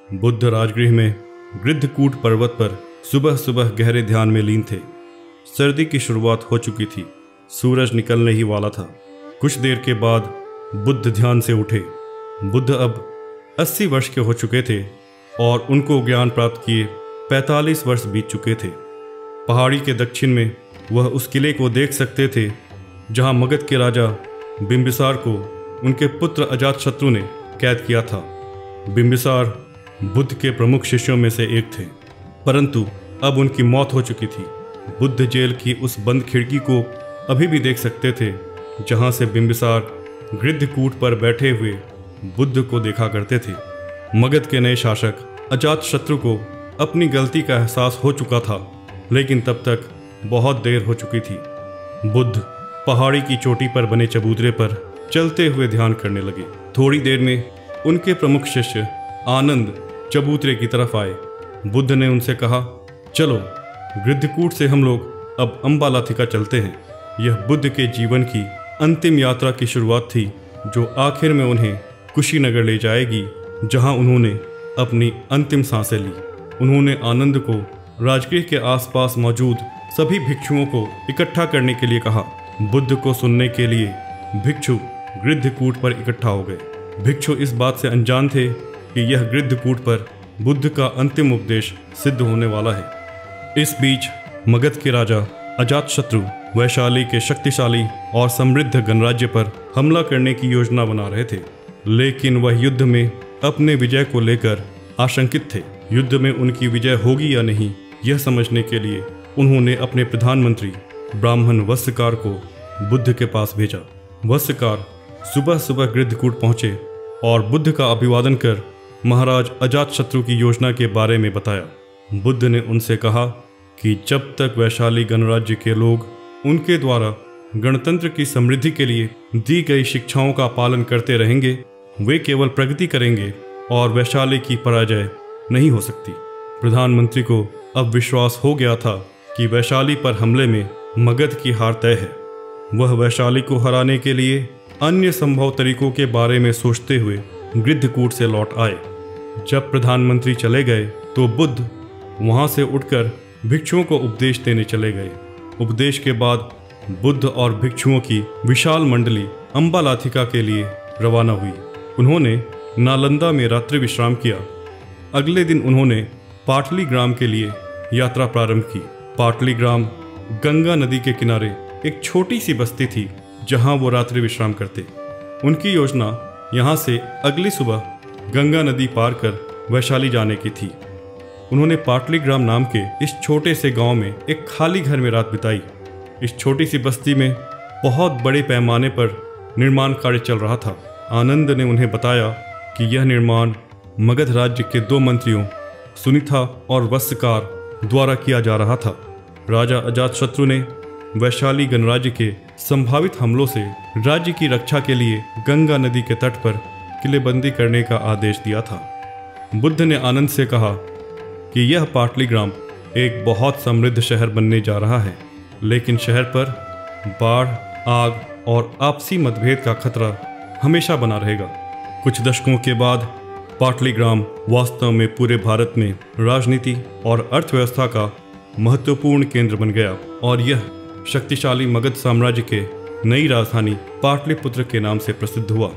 बुद्ध राजगृह में गृद्धकूट पर्वत पर सुबह सुबह गहरे ध्यान में लीन थे। सर्दी की शुरुआत हो चुकी थी, सूरज निकलने ही वाला था। कुछ देर के बाद बुद्ध ध्यान से उठे। बुद्ध अब 80 वर्ष के हो चुके थे और उनको ज्ञान प्राप्त किए 45 वर्ष बीत चुके थे। पहाड़ी के दक्षिण में वह उस किले को देख सकते थे जहां मगध के राजा बिंबिसार को उनके पुत्र अजातशत्रु ने कैद किया था। बिंबिसार बुद्ध के प्रमुख शिष्यों में से एक थे, परंतु अब उनकी मौत हो चुकी थी। बुद्ध जेल की उस बंद खिड़की को अभी भी देख सकते थे जहां से बिंबिसार गृद्धकूट पर बैठे हुए बुद्ध को देखा करते थे। मगध के नए शासक अजातशत्रु को अपनी गलती का एहसास हो चुका था, लेकिन तब तक बहुत देर हो चुकी थी। बुद्ध पहाड़ी की चोटी पर बने चबूतरे पर चलते हुए ध्यान करने लगे। थोड़ी देर में उनके प्रमुख शिष्य आनंद चबूतरे की तरफ आए। बुद्ध ने उनसे कहा, चलो गृद्धकूट से हम लोग अब अम्बालाथिका चलते हैं। यह बुद्ध के जीवन की अंतिम यात्रा की शुरुआत थी, जो आखिर में उन्हें कुशीनगर ले जाएगी, जहां उन्होंने अपनी अंतिम सांसें ली। उन्होंने आनंद को राजगृह के आसपास मौजूद सभी भिक्षुओं को इकट्ठा करने के लिए कहा। बुद्ध को सुनने के लिए भिक्षु गृद्धकूट पर इकट्ठा हो गए। भिक्षु इस बात से अनजान थे कि यह गृद्धकूट पर बुद्ध का अंतिम उपदेश सिद्ध होने वाला है। इस बीच मगध के राजा अजातशत्रु वैशाली के शक्तिशाली और समृद्ध गणराज्य पर हमला करने की योजना बना रहे थे, लेकिन वह युद्ध में अपने विजय को लेकर आशंकित थे। युद्ध में उनकी विजय होगी या नहीं, यह समझने के लिए उन्होंने अपने प्रधानमंत्री ब्राह्मण वत्सकार को बुद्ध के पास भेजा। वत्सकार सुबह सुबह गृद्धकूट पहुंचे और बुद्ध का अभिवादन कर महाराज अजातशत्रु की योजना के बारे में बताया। बुद्ध ने उनसे कहा कि जब तक वैशाली गणराज्य के लोग उनके द्वारा गणतंत्र की समृद्धि के लिए दी गई शिक्षाओं का पालन करते रहेंगे, वे केवल प्रगति करेंगे और वैशाली की पराजय नहीं हो सकती। प्रधानमंत्री को अब विश्वास हो गया था कि वैशाली पर हमले में मगध की हार तय है। वह वैशाली को हराने के लिए अन्य संभव तरीकों के बारे में सोचते हुए गृद्धकूट से लौट आए। जब प्रधानमंत्री चले गए तो बुद्ध वहां से उठकर भिक्षुओं को उपदेश देने चले गए। उपदेश के बाद बुद्ध और भिक्षुओं की विशाल मंडली अम्बालाथिका के लिए रवाना हुई। उन्होंने नालंदा में रात्रि विश्राम किया। अगले दिन उन्होंने पाटली ग्राम के लिए यात्रा प्रारंभ की। पाटली ग्राम गंगा नदी के किनारे एक छोटी सी बस्ती थी जहां वो रात्रि विश्राम करते। उनकी योजना यहां से अगली सुबह गंगा नदी पार कर वैशाली जाने की थी। उन्होंने पाटली ग्राम नाम के इस छोटे से गांव में एक खाली घर में रात बिताई। इस छोटी सी बस्ती में बहुत बड़े पैमाने पर निर्माण कार्य चल रहा था। आनंद ने उन्हें बताया कि यह निर्माण मगध राज्य के 2 मंत्रियों सुनीता और वत्सकार द्वारा किया जा रहा था। राजा अजातशत्रु ने वैशाली गणराज्य के संभावित हमलों से राज्य की रक्षा के लिए गंगा नदी के तट पर किलेबंदी करने का आदेश दिया था। बुद्ध ने आनंद से कहा कि यह पाटली ग्राम एक बहुत समृद्ध शहर बनने जा रहा है, लेकिन शहर पर बाढ़, आग और आपसी मतभेद का खतरा हमेशा बना रहेगा। कुछ दशकों के बाद पाटली ग्राम वास्तव में पूरे भारत में राजनीति और अर्थव्यवस्था का महत्वपूर्ण केंद्र बन गया और यह शक्तिशाली मगध साम्राज्य के नई राजधानी पाटलिपुत्र के नाम से प्रसिद्ध हुआ।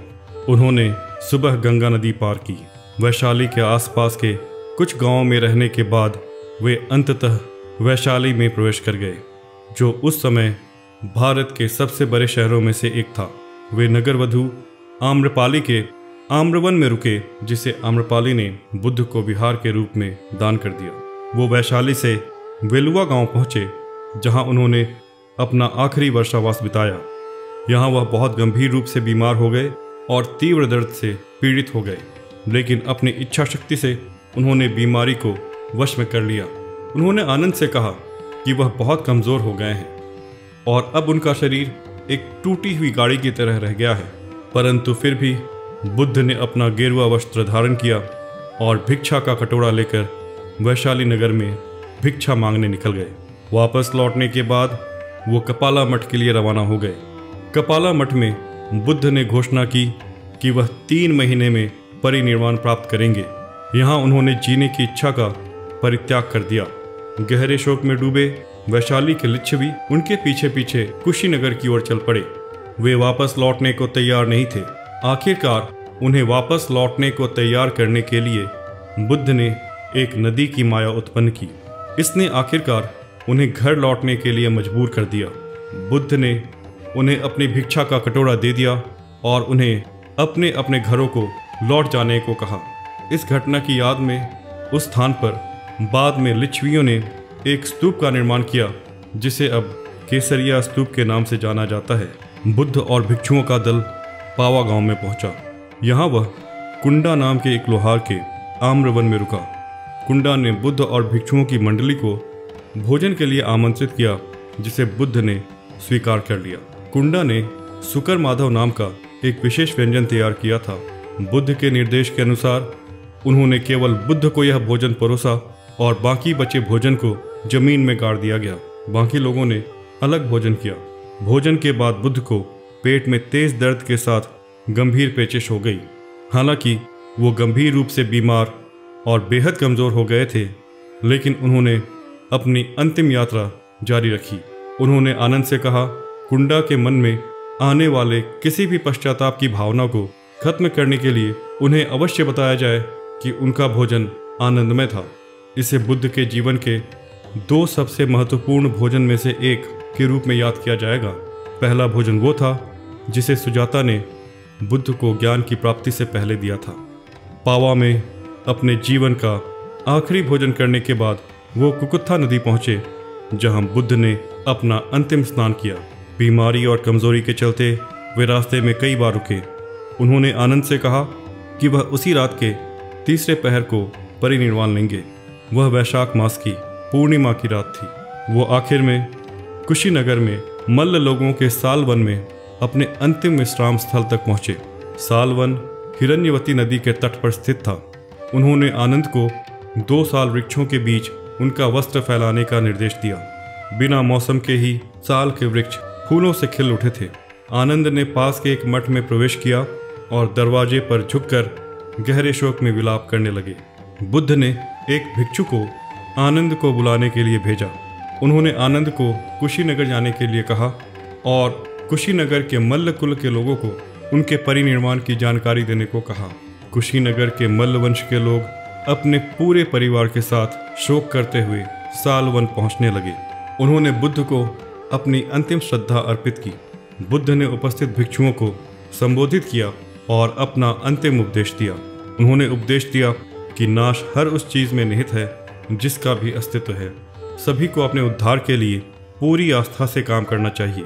उन्होंने सुबह गंगा नदी पार की। वैशाली के आसपास के कुछ गांवों में रहने के बाद वे अंततः वैशाली में प्रवेश कर गए, जो उस समय भारत के सबसे बड़े शहरों में से एक था। वे नगरवधु आम्रपाली के आम्रवन में रुके, जिसे आम्रपाली ने बुद्ध को विहार के रूप में दान कर दिया। वो वैशाली से वेलुआ गांव पहुंचे, जहां उन्होंने अपना आखिरी वर्षावास बिताया। यहाँ वह बहुत गंभीर रूप से बीमार हो गए और तीव्र दर्द से पीड़ित हो गए, लेकिन अपनी इच्छा शक्ति से उन्होंने बीमारी को वश में कर लिया। उन्होंने आनंद से कहा कि वह बहुत कमज़ोर हो गए हैं और अब उनका शरीर एक टूटी हुई गाड़ी की तरह रह गया है। परंतु फिर भी बुद्ध ने अपना गेरुआ वस्त्र धारण किया और भिक्षा का कटोरा लेकर वैशाली नगर में भिक्षा मांगने निकल गए। वापस लौटने के बाद वो कपाला मठ के लिए रवाना हो गए। कपाला मठ में बुद्ध ने घोषणा की कि वह 3 महीने में परिनिर्वाण प्राप्त करेंगे। यहाँ उन्होंने जीने की इच्छा का परित्याग कर दिया। गहरे शोक में डूबे वैशाली के लिच्छवी उनके पीछे पीछे कुशीनगर की ओर चल पड़े। वे वापस लौटने को तैयार नहीं थे। आखिरकार उन्हें वापस लौटने को तैयार करने के लिए बुद्ध ने एक नदी की माया उत्पन्न की। इसने आखिरकार उन्हें घर लौटने के लिए मजबूर कर दिया। बुद्ध ने उन्हें अपनी भिक्षा का कटोरा दे दिया और उन्हें अपने अपने घरों को लौट जाने को कहा। इस घटना की याद में उस स्थान पर बाद में लिच्छवियों ने एक स्तूप का निर्माण किया, जिसे अब केसरिया स्तूप के नाम से जाना जाता है। बुद्ध और भिक्षुओं का दल पावा गांव में पहुंचा। यहाँ वह कुंडा नाम के एक लोहार के आम्रवन में रुका। कुंडा ने बुद्ध और भिक्षुओं की मंडली को भोजन के लिए आमंत्रित किया, जिसे बुद्ध ने स्वीकार कर लिया। कुंडा ने सुकर माधव नाम का एक विशेष व्यंजन तैयार किया था। बुद्ध के निर्देश के अनुसार उन्होंने केवल बुद्ध को यह भोजन परोसा और बाकी बचे भोजन को जमीन में गाड़ दिया गया। बाकी लोगों ने अलग भोजन किया। भोजन के बाद बुद्ध को पेट में तेज दर्द के साथ गंभीर पेचिश हो गई। हालांकि वो गंभीर रूप से बीमार और बेहद कमज़ोर हो गए थे, लेकिन उन्होंने अपनी अंतिम यात्रा जारी रखी। उन्होंने आनंद से कहा, कुंडा के मन में आने वाले किसी भी पश्चाताप की भावना को खत्म करने के लिए उन्हें अवश्य बताया जाए कि उनका भोजन आनंदमय था। इसे बुद्ध के जीवन के 2 सबसे महत्वपूर्ण भोजन में से एक के रूप में याद किया जाएगा। पहला भोजन वो था जिसे सुजाता ने बुद्ध को ज्ञान की प्राप्ति से पहले दिया था। पावा में अपने जीवन का आखिरी भोजन करने के बाद वो कुकुत्था नदी पहुँचे, जहाँ बुद्ध ने अपना अंतिम स्नान किया। बीमारी और कमजोरी के चलते वे रास्ते में कई बार रुके। उन्होंने आनंद से कहा कि वह उसी रात के तीसरे पहर को परिनिर्वाण लेंगे। वह वैशाख मास की पूर्णिमा की रात थी। वो आखिर में कुशीनगर में मल्ल लोगों के सालवन में अपने अंतिम विश्राम स्थल तक पहुँचे। सालवन हिरण्यवती नदी के तट पर स्थित था। उन्होंने आनंद को 2 साल वृक्षों के बीच उनका वस्त्र फैलाने का निर्देश दिया। बिना मौसम के ही साल के वृक्ष फूलों से खिल उठे थे। आनंद ने पास के एक मठ में प्रवेश किया और दरवाजे पर झुककर गहरे शोक में विलाप करने लगे। बुद्ध ने एक भिक्षु को आनंद को बुलाने के लिए भेजा। उन्होंने आनंद को कुशीनगर जाने के लिए कहा और कुशीनगर के मल्ल कुल के लोगों को उनके परिनिर्वाण की जानकारी देने को कहा। कुशीनगर के मल्ल वंश के लोग अपने पूरे परिवार के साथ शोक करते हुए सालवन पहुंचने लगे। उन्होंने बुद्ध को अपनी अंतिम श्रद्धा अर्पित की। बुद्ध ने उपस्थित भिक्षुओं को संबोधित किया और अपना अंतिम उपदेश दिया। उन्होंने उपदेश दिया कि नाश हर उस चीज़ में निहित है जिसका भी अस्तित्व है। सभी को अपने उद्धार के लिए पूरी आस्था से काम करना चाहिए।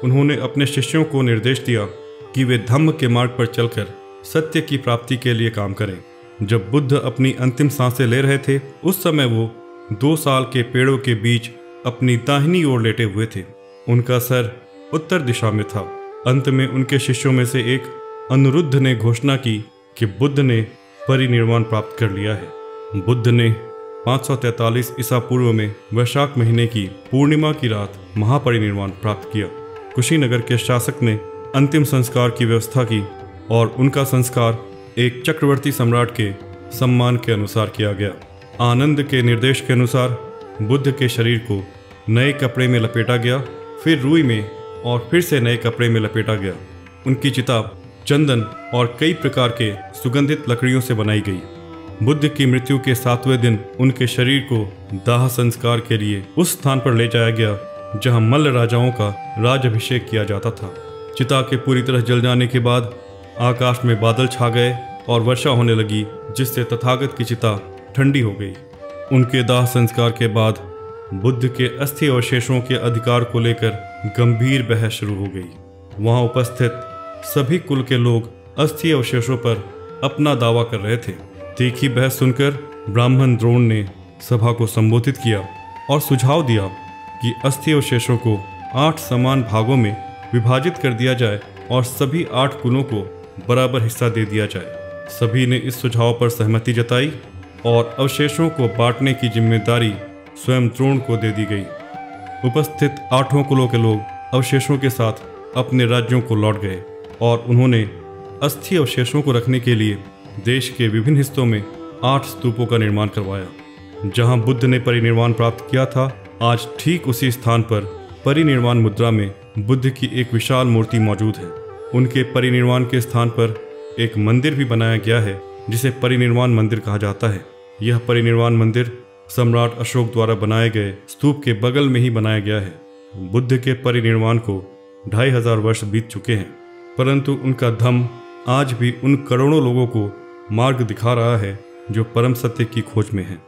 उन्होंने अपने शिष्यों को निर्देश दिया कि वे धम्म के मार्ग पर चलकर सत्य की प्राप्ति के लिए काम करें। जब बुद्ध अपनी अंतिम सांसें ले रहे थे, उस समय वो 2 साल के पेड़ों के बीच अपनी दाहिनी ओर लेटे हुए थे। उनका सर उत्तर दिशा में था। अंत में उनके शिष्यों में से एक अनिरुद्ध ने घोषणा की कि बुद्ध ने परिनिर्वाण प्राप्त कर लिया है। बुद्ध ने 543 ईसा पूर्व में वैशाख महीने की पूर्णिमा की रात महापरिनिर्वाण प्राप्त किया। कुशीनगर के शासक ने अंतिम संस्कार की व्यवस्था की और उनका संस्कार एक चक्रवर्ती सम्राट के सम्मान के अनुसार किया गया। आनंद के निर्देश के अनुसार बुद्ध के शरीर को नए कपड़े में लपेटा गया, फिर रुई में और फिर से नए कपड़े में लपेटा गया। उनकी चिता चंदन और कई प्रकार के सुगंधित लकड़ियों से बनाई गई। बुद्ध की मृत्यु के 7वें दिन उनके शरीर को दाह संस्कार के लिए उस स्थान पर ले जाया गया जहां मल्ल राजाओं का राजाभिषेक किया जाता था। चिता के पूरी तरह जल जाने के बाद आकाश में बादल छा गए और वर्षा होने लगी, जिससे तथागत की चिता ठंडी हो गई। उनके दाह संस्कार के बाद बुद्ध के अस्थि अवशेषों के अधिकार को लेकर गंभीर बहस शुरू हो गई। वहां उपस्थित सभी कुल के लोग अस्थि अवशेषों पर अपना दावा कर रहे थे। तीखी बहस सुनकर ब्राह्मण द्रोण ने सभा को संबोधित किया और सुझाव दिया कि अस्थि अवशेषों को 8 समान भागों में विभाजित कर दिया जाए और सभी 8 कुलों को बराबर हिस्सा दे दिया जाए। सभी ने इस सुझाव पर सहमति जताई और अवशेषों को बांटने की जिम्मेदारी स्वयं द्रोण को दे दी गई। उपस्थित 8 कुलों के लोग अवशेषों के साथ अपने राज्यों को लौट गए और उन्होंने अस्थि अवशेषों को रखने के लिए देश के विभिन्न हिस्सों में 8 स्तूपों का निर्माण करवाया। जहां बुद्ध ने परिनिर्वाण प्राप्त किया था, आज ठीक उसी स्थान पर परिनिर्वाण मुद्रा में बुद्ध की एक विशाल मूर्ति मौजूद है। उनके परिनिर्वाण के स्थान पर एक मंदिर भी बनाया गया है जिसे परिनिर्वाण मंदिर कहा जाता है। यह परिनिर्वाण मंदिर सम्राट अशोक द्वारा बनाए गए स्तूप के बगल में ही बनाया गया है। बुद्ध के परिनिर्वाण को 2500 वर्ष बीत चुके हैं, परंतु उनका धम्म आज भी उन करोड़ों लोगों को मार्ग दिखा रहा है जो परम सत्य की खोज में हैं।